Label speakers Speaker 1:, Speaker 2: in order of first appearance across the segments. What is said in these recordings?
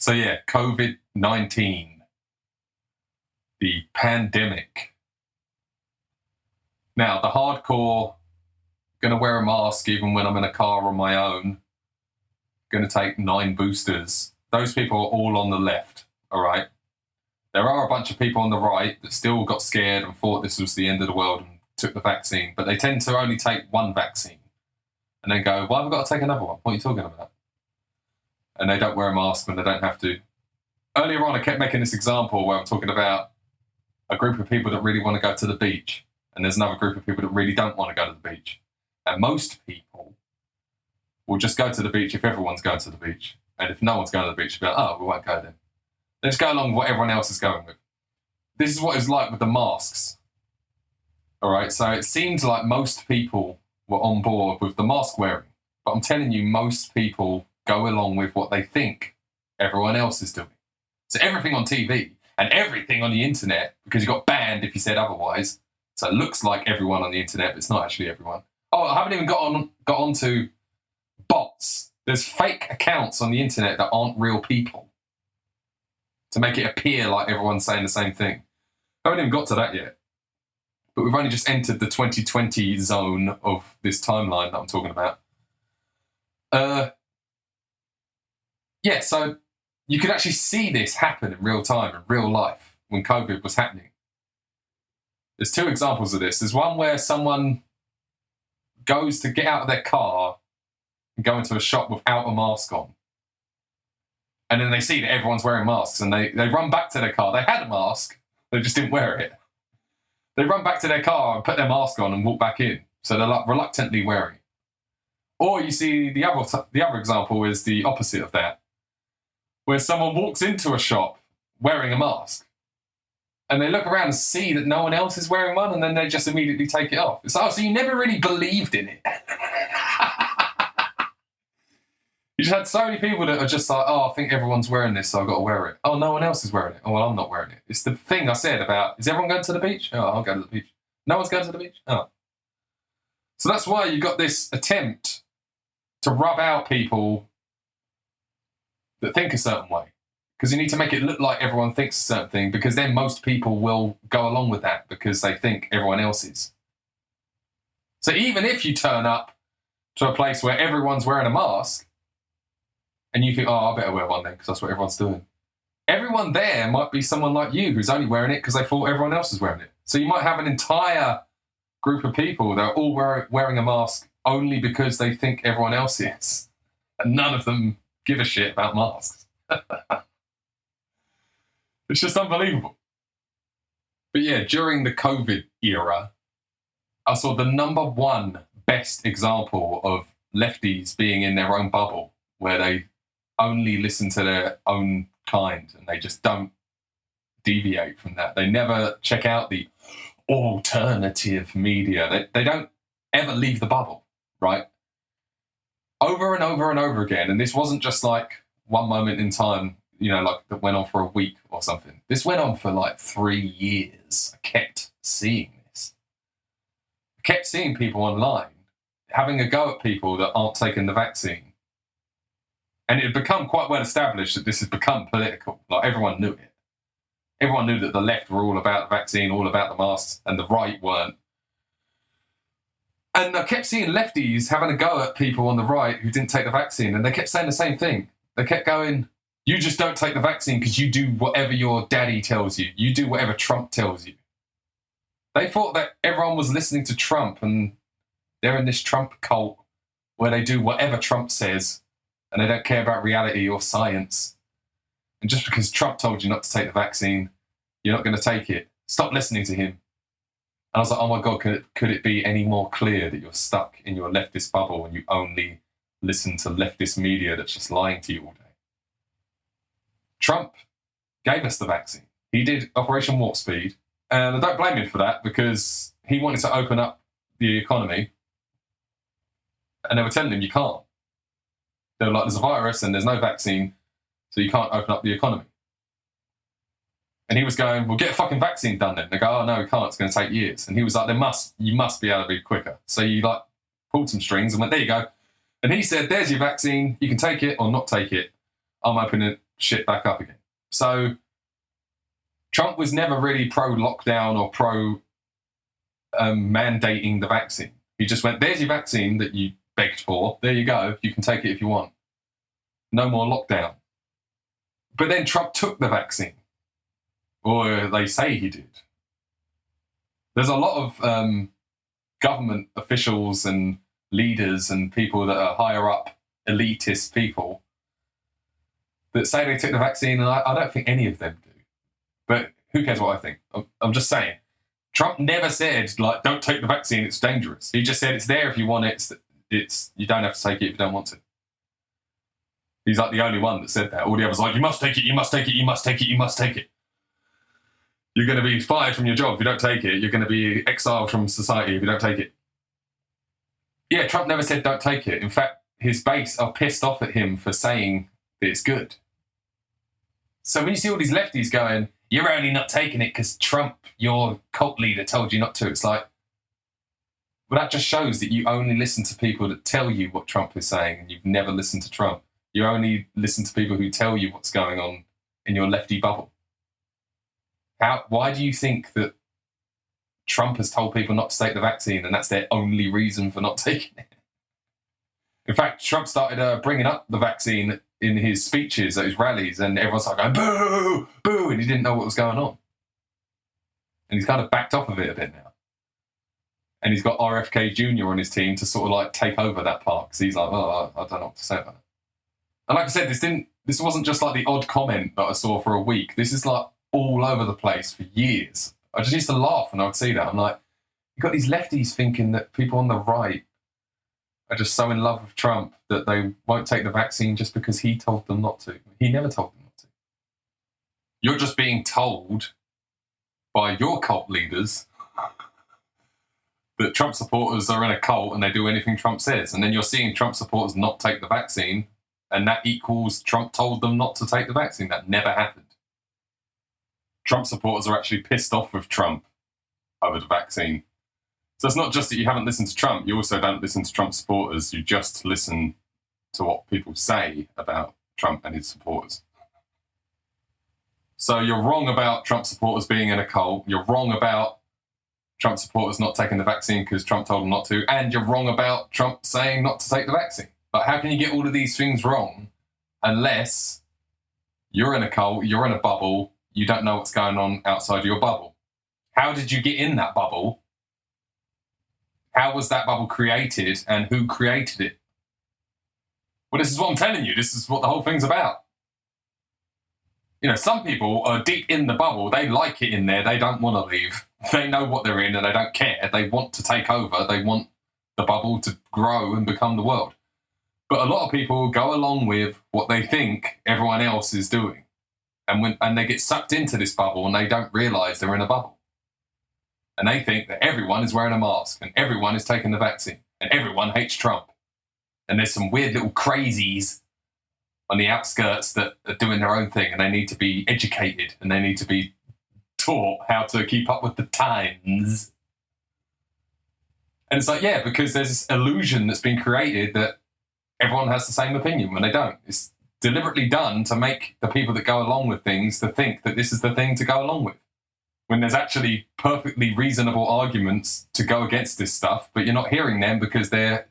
Speaker 1: So yeah, COVID-19, the pandemic. Now, the hardcore, going to wear a mask even when I'm in a car on my own, going to take 9 boosters. Those people are all on the left, all right? There are a bunch of people on the right that still got scared and thought this was the end of the world and took the vaccine, but they tend to only take one vaccine and then go, why have I got to take another one? What are you talking about? And they don't wear a mask when they don't have to. Earlier on, I kept making this example where I'm talking about a group of people that really want to go to the beach, and there's another group of people that really don't want to go to the beach. And most people will just go to the beach if everyone's going to the beach. And if no one's going to the beach, they'll be like, oh, we won't go then. They just go along with what everyone else is going with. This is what it's like with the masks. All right, so it seems like most people were on board with the mask wearing. But I'm telling you, most people go along with what they think everyone else is doing. So everything on TV and everything on the internet, because you got banned if you said otherwise. So it looks like everyone on the internet, but it's not actually everyone. Oh, I haven't even got on to bots. There's fake accounts on the internet that aren't real people to make it appear like everyone's saying the same thing. I haven't even got to that yet. But we've only just entered the 2020 zone of this timeline that I'm talking about. Yeah, so you could actually see this happen in real time, in real life, when COVID was happening. There's 2 examples of this. There's one where someone goes to get out of their car and go into a shop without a mask on. And then they see that everyone's wearing masks and they run back to their car. They had a mask, they just didn't wear it. They run back to their car and put their mask on and walk back in. So they're like reluctantly wearing it. Or you see the other example is the opposite of that, where someone walks into a shop wearing a mask and they look around and see that no one else is wearing one and then they just immediately take it off. It's like, oh, so you never really believed in it. You just had so many people that are just like, oh, I think everyone's wearing this, so I've got to wear it. Oh, no one else is wearing it. Oh, well, I'm not wearing it. It's the thing I said about, is everyone going to the beach? Oh, I'll go to the beach. No one's going to the beach? Oh. So that's why you got this attempt to rub out people that think a certain way. Because you need to make it look like everyone thinks a certain thing, because then most people will go along with that because they think everyone else is. So even if you turn up to a place where everyone's wearing a mask, and you think, oh, I better wear one then, because that's what everyone's doing. Everyone there might be someone like you who's only wearing it because they thought everyone else was wearing it. So you might have an entire group of people that are all wearing a mask only because they think everyone else is. And none of them give a shit about masks. It's just unbelievable. But yeah, during the COVID era, I saw the #1 best example of lefties being in their own bubble, where they only listen to their own kind and they just don't deviate from that. They never check out the alternative media. They don't ever leave the bubble, right? Over and over and over again. And this wasn't just like one moment in time, you know, like that went on for a week or something. This went on for like 3 years. I kept seeing this. I kept seeing people online having a go at people that aren't taking the vaccine. And it had become quite well established that this had become political. Like, everyone knew it. Everyone knew that the left were all about the vaccine, all about the masks, and the right weren't. And I kept seeing lefties having a go at people on the right who didn't take the vaccine, and they kept saying the same thing. They kept going, you just don't take the vaccine because you do whatever your daddy tells you. You do whatever Trump tells you. They thought that everyone was listening to Trump, and they're in this Trump cult where they do whatever Trump says, and they don't care about reality or science. And just because Trump told you not to take the vaccine, you're not going to take it. Stop listening to him. And I was like, oh my God, could it be any more clear that you're stuck in your leftist bubble and you only listen to leftist media that's just lying to you all day? Trump gave us the vaccine. He did Operation Warp Speed. And I don't blame him for that, because he wanted to open up the economy. And they were telling him you can't. They were like, there's a virus and there's no vaccine, so you can't open up the economy. And he was going, well, get a fucking vaccine done then. They go, oh no, we can't, it's going to take years. And he was like, you must be able to be quicker. So you like pulled some strings and went, there you go. And he said, there's your vaccine, you can take it or not take it. I'm opening shit back up again. So Trump was never really pro-lockdown or pro-mandating the vaccine. He just went, there's your vaccine that you begged for. There you go. You can take it if you want. No more lockdown. But then Trump took the vaccine. Or they say he did. There's a lot of government officials and leaders and people that are higher up, elitist people, that say they took the vaccine, and I don't think any of them do. But who cares what I think? I'm just saying. Trump never said, like, don't take the vaccine, it's dangerous. He just said it's there if you want it. It's you don't have to take it if you don't want to. He's like the only one that said that. All the others are like, you must take it, you must take it, you must take it, you must take it. You're going to be fired from your job if you don't take it. You're going to be exiled from society if you don't take it. Yeah, Trump never said don't take it. In fact, his base are pissed off at him for saying that it's good. So when you see all these lefties going, you're only not taking it because Trump, your cult leader, told you not to, it's like, well, that just shows that you only listen to people that tell you what Trump is saying, and you've never listened to Trump. You only listen to people who tell you what's going on in your lefty bubble. Why do you think that Trump has told people not to take the vaccine and that's their only reason for not taking it? In fact, Trump started bringing up the vaccine in his speeches at his rallies, and everyone's like going, boo, boo, and he didn't know what was going on. And he's kind of backed off of it a bit now. And he's got RFK Jr. on his team to sort of like take over that part, because he's like, oh, I don't know what to say about it. And like I said, this wasn't just like the odd comment that I saw for a week. This is like all over the place for years. I just used to laugh when I would see that. I'm like, you've got these lefties thinking that people on the right are just so in love with Trump that they won't take the vaccine just because he told them not to. He never told them not to. You're just being told by your cult leaders that Trump supporters are in a cult and they do anything Trump says. And then you're seeing Trump supporters not take the vaccine, and that equals Trump told them not to take the vaccine. That never happened. Trump supporters are actually pissed off with Trump over the vaccine. So it's not just that you haven't listened to Trump, you also don't listen to Trump supporters, you just listen to what people say about Trump and his supporters. So you're wrong about Trump supporters being in a cult, you're wrong about Trump supporters not taking the vaccine because Trump told them not to, and you're wrong about Trump saying not to take the vaccine. But how can you get all of these things wrong unless you're in a cult, you're in a bubble, you don't know what's going on outside of your bubble? How did you get in that bubble? How was that bubble created, and who created it? Well, this is what I'm telling you. This is what the whole thing's about. You know, some people are deep in the bubble. They like it in there. They don't want to leave. They know what they're in and they don't care. They want to take over. They want the bubble to grow and become the world. But a lot of people go along with what they think everyone else is doing. And they get sucked into this bubble and they don't realize they're in a bubble. And they think that everyone is wearing a mask and everyone is taking the vaccine and everyone hates Trump. And there's some weird little crazies on the outskirts that are doing their own thing, and they need to be educated and they need to be taught how to keep up with the times. And it's like, yeah, because there's this illusion that's been created that everyone has the same opinion when they don't. It's deliberately done to make the people that go along with things to think that this is the thing to go along with, when there's actually perfectly reasonable arguments to go against this stuff, but you're not hearing them because they're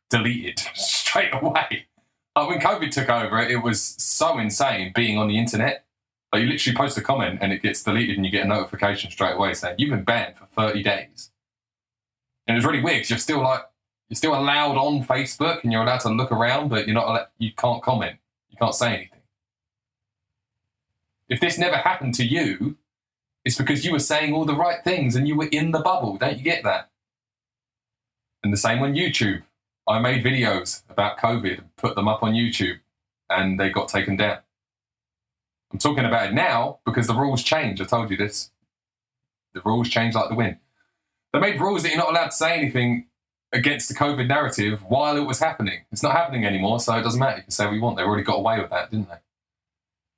Speaker 1: deleted straight away. Like when COVID took over, it was so insane being on the internet. Like you literally post a comment and it gets deleted and you get a notification straight away saying you've been banned for 30 days. And it's really weird because you're still allowed on Facebook and you're allowed to look around, but you can't comment. You can't say anything. If this never happened to you, it's because you were saying all the right things and you were in the bubble. Don't you get that? And the same on YouTube. I made videos about COVID and put them up on YouTube and they got taken down. I'm talking about it now because the rules change. I told you this. The rules change like the wind. They made rules that you're not allowed to say anything against the COVID narrative while it was happening. It's not happening anymore, so it doesn't matter. You can say what you want. They already got away with that, didn't they?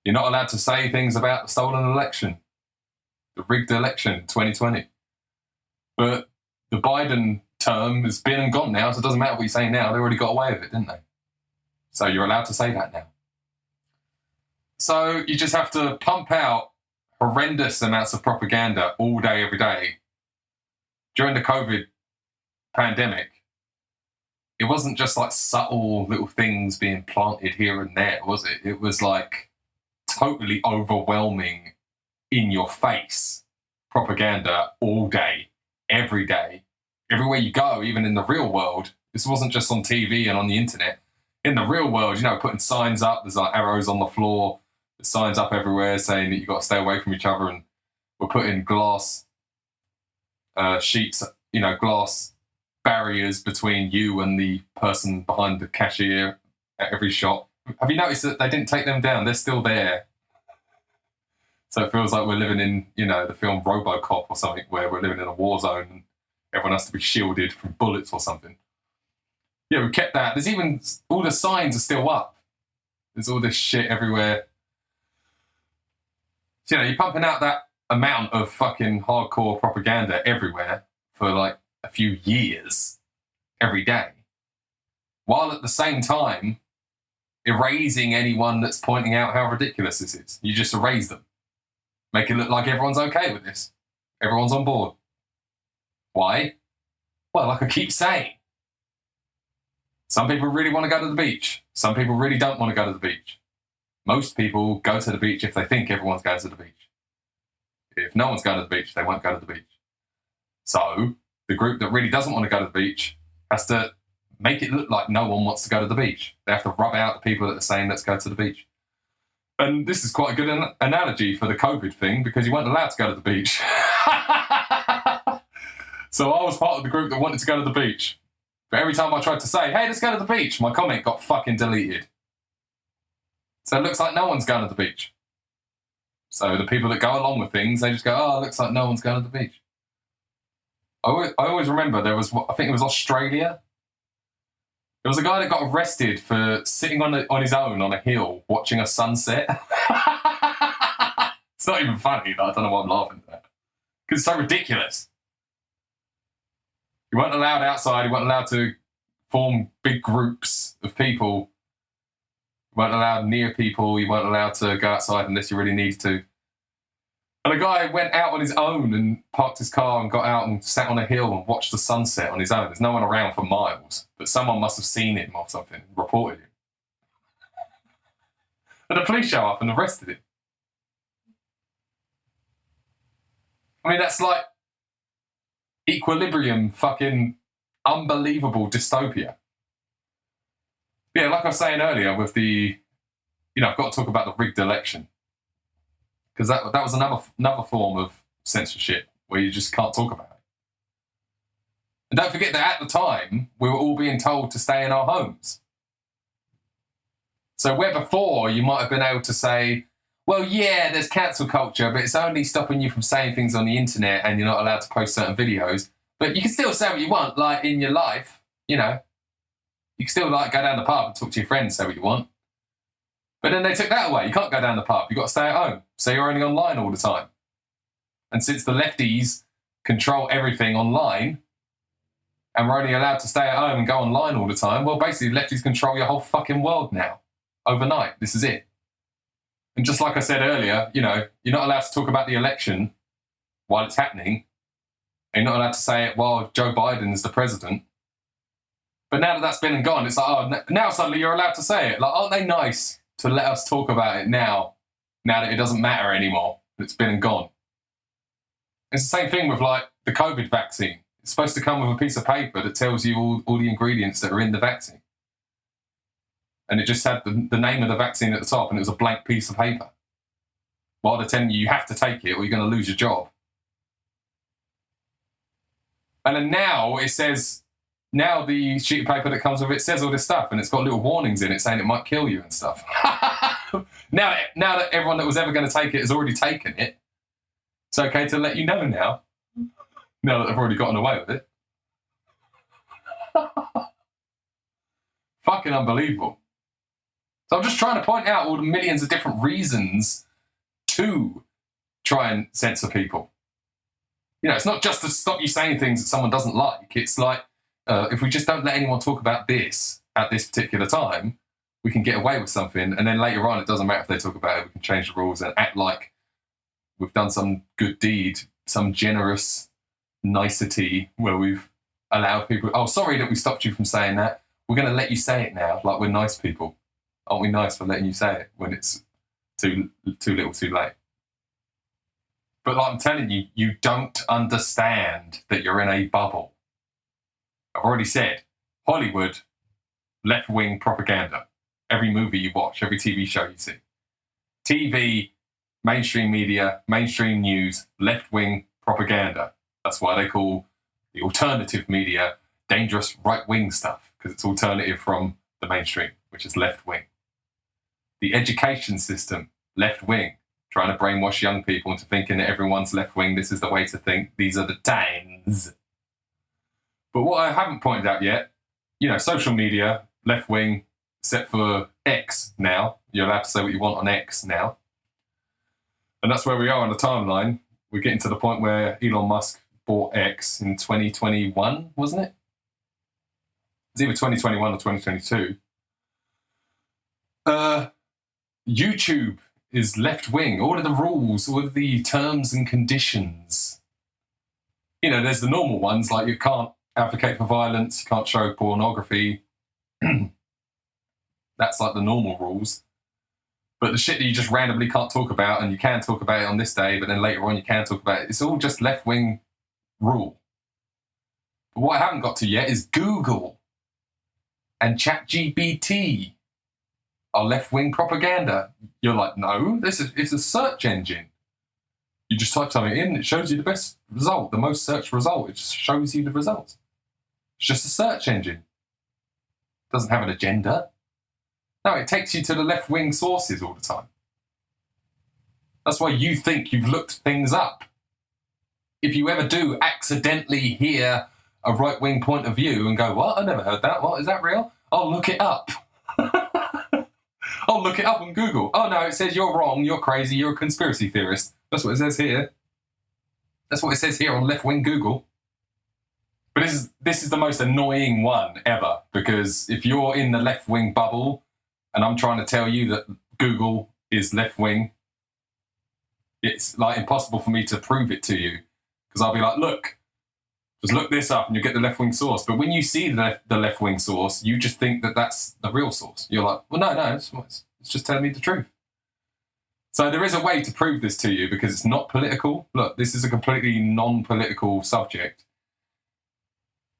Speaker 1: You're not allowed to say things about the stolen election, the rigged election in 2020. But the Biden term has been and gone now, so it doesn't matter what you say now. They already got away with it, didn't they? So you're allowed to say that now. So you just have to pump out horrendous amounts of propaganda all day, every day. During the COVID pandemic, it wasn't just like subtle little things being planted here and there, was it? It was like totally overwhelming, in your face propaganda all day, every day, everywhere you go, even in the real world. This wasn't just on TV and on the internet. In the real world, you know, putting signs up, there's like arrows on the floor, there's signs up everywhere saying that you've got to stay away from each other, and we're putting glass sheets, you know, glass barriers between you and the person behind the cashier at every shop. Have you noticed that they didn't take them down? They're still there. So it feels like we're living in, you know, the film RoboCop or something, where we're living in a war zone and everyone has to be shielded from bullets or something. Yeah, we kept that. There's even, all the signs are still up. There's all this shit everywhere. So, you know, you're pumping out that amount of fucking hardcore propaganda everywhere for like a few years, every day, while at the same time erasing anyone that's pointing out how ridiculous this is. You just erase them. Make it look like everyone's okay with this. Everyone's on board. Why? Well, like I keep saying, some people really want to go to the beach. Some people really don't want to go to the beach. Most people go to the beach if they think everyone's going to the beach. If no one's going to the beach, they won't go to the beach. So the group that really doesn't want to go to the beach has to make it look like no one wants to go to the beach. They have to rub out the people that are saying, let's go to the beach. And this is quite a good analogy for the COVID thing, because you weren't allowed to go to the beach. So I was part of the group that wanted to go to the beach. But every time I tried to say, hey, let's go to the beach, my comment got fucking deleted. So it looks like no one's going to the beach. So the people that go along with things, they just go, oh, it looks like no one's going to the beach. I always remember there was, I think it was Australia. There was a guy that got arrested for sitting on his own on a hill watching a sunset. It's not even funny. I don't know why I'm laughing at that. Because it's so ridiculous. You weren't allowed outside. You weren't allowed to form big groups of people. You weren't allowed near people. You weren't allowed to go outside unless you really needed to. And a guy went out on his own and parked his car and got out and sat on a hill and watched the sunset on his own. There's no one around for miles, but someone must have seen him or something, reported him. And the police show up and arrested him. I mean, that's like Equilibrium, fucking unbelievable dystopia. Yeah, like I was saying earlier with the, you know, I've got to talk about the rigged election. Because that was another form of censorship where you just can't talk about it. And don't forget that at the time, we were all being told to stay in our homes. So where before you might have been able to say, well, yeah, there's cancel culture, but it's only stopping you from saying things on the internet and you're not allowed to post certain videos. But you can still say what you want, like in your life, you know. You can still like go down the pub and talk to your friends, say what you want. But then they took that away. You can't go down the pub. You've got to stay at home. So you're only online all the time. And since the lefties control everything online, and we're only allowed to stay at home and go online all the time, well, basically, lefties control your whole fucking world now. Overnight. This is it. And just like I said earlier, you know, you're not allowed to talk about the election while it's happening. And you're not allowed to say it while Joe Biden is the president. But now that that's been and gone, it's like, oh, now suddenly you're allowed to say it. Like, aren't they nice to let us talk about it now that it doesn't matter anymore? It's been and gone. It's the same thing with, like, the COVID vaccine. It's supposed to come with a piece of paper that tells you all the ingredients that are in the vaccine. And it just had the name of the vaccine at the top, and it was a blank piece of paper. While they're telling you have to take it or you're going to lose your job. And then now it says, now the sheet of paper that comes with it says all this stuff, and it's got little warnings in it saying it might kill you and stuff. Now that everyone that was ever going to take it has already taken it, it's okay to let you know now that they've already gotten away with it. Fucking unbelievable. So I'm just trying to point out all the millions of different reasons to try and censor people. You know, it's not just to stop you saying things that someone doesn't like. It's like, if we just don't let anyone talk about this at this particular time, we can get away with something, and then later on, it doesn't matter if they talk about it. We can change the rules and act like we've done some good deed, some generous nicety where we've allowed people. Oh, sorry that we stopped you from saying that. We're going to let you say it now, like we're nice people. Aren't we nice for letting you say it when it's too little, too late? But like I'm telling you, you don't understand that you're in a bubble. I've already said, Hollywood, left-wing propaganda. Every movie you watch, every TV show you see. TV, mainstream media, mainstream news, left-wing propaganda. That's why they call the alternative media dangerous right-wing stuff, because it's alternative from the mainstream, which is left-wing. The education system, left-wing, trying to brainwash young people into thinking that everyone's left-wing, this is the way to think, these are the times. But what I haven't pointed out yet, social media, left-wing, except for X now. You're allowed to say what you want on X now. And that's where we are on the timeline. We're getting to the point where Elon Musk bought X in 2021, wasn't it? It was either 2021 or 2022. YouTube is left-wing. All of the rules, all of the terms and conditions. There's the normal ones, like you can't advocate for violence, you can't show pornography. That's like the normal rules. But the shit that you just randomly can't talk about, and you can talk about it on this day, but then later on you can talk about it, it's all just left-wing rule. But what I haven't got to yet is Google and ChatGPT are left-wing propaganda. You're like, no, it's a search engine. You just type something in, it shows you the best result, the most searched result. It just shows you the results. It's just a search engine. It doesn't have an agenda. No, it takes you to the left-wing sources all the time. That's why you think you've looked things up. If you ever do accidentally hear a right-wing point of view and go, what? I never heard that. What? Is that real? I'll look it up. I'll look it up on Google. Oh, no, it says you're wrong, you're crazy, you're a conspiracy theorist. That's what it says here. That's what it says here on left-wing Google. But this is the most annoying one ever, because if you're in the left-wing bubble and I'm trying to tell you that Google is left-wing, it's like impossible for me to prove it to you, because I'll be like, look, just look this up and you get the left-wing source. But when you see the left-wing source, you just think that that's the real source. You're like, well, no, it's just telling me the truth. So there is a way to prove this to you, because it's not political. Look, this is a completely non-political subject.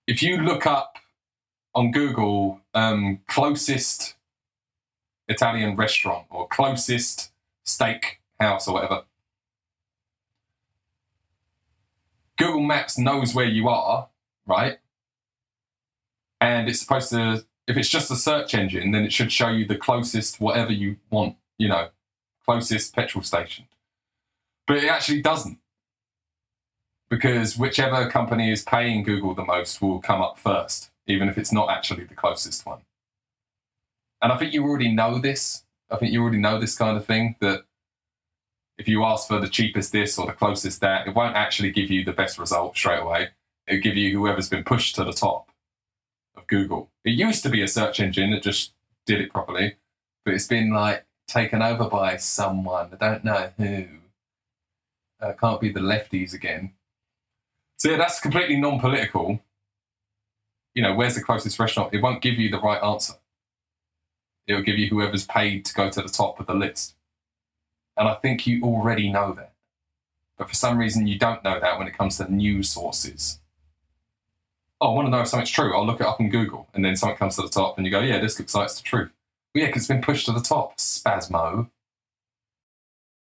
Speaker 1: If you look up on Google closest Italian restaurant or closest steak house or whatever, Google Maps knows where you are, right? And it's supposed to, if it's just a search engine, then it should show you the closest whatever you want, closest petrol station. But it actually doesn't, because whichever company is paying Google the most will come up first, even if it's not actually the closest one. And I think you already know this. I think you already know this kind of thing, that if you ask for the cheapest this or the closest that, it won't actually give you the best result straight away. It'll give you whoever's been pushed to the top of Google. It used to be a search engine that just did it properly, but it's been taken over by someone. I don't know who. Can't be the lefties again. So yeah, that's completely non-political. Where's the closest restaurant? It won't give you the right answer. It'll give you whoever's paid to go to the top of the list. And I think you already know that. But for some reason, you don't know that when it comes to news sources. Oh, I want to know if something's true. I'll look it up on Google. And then something comes to the top and you go, yeah, this looks like it's the truth. Well, yeah, because it's been pushed to the top, spasmo.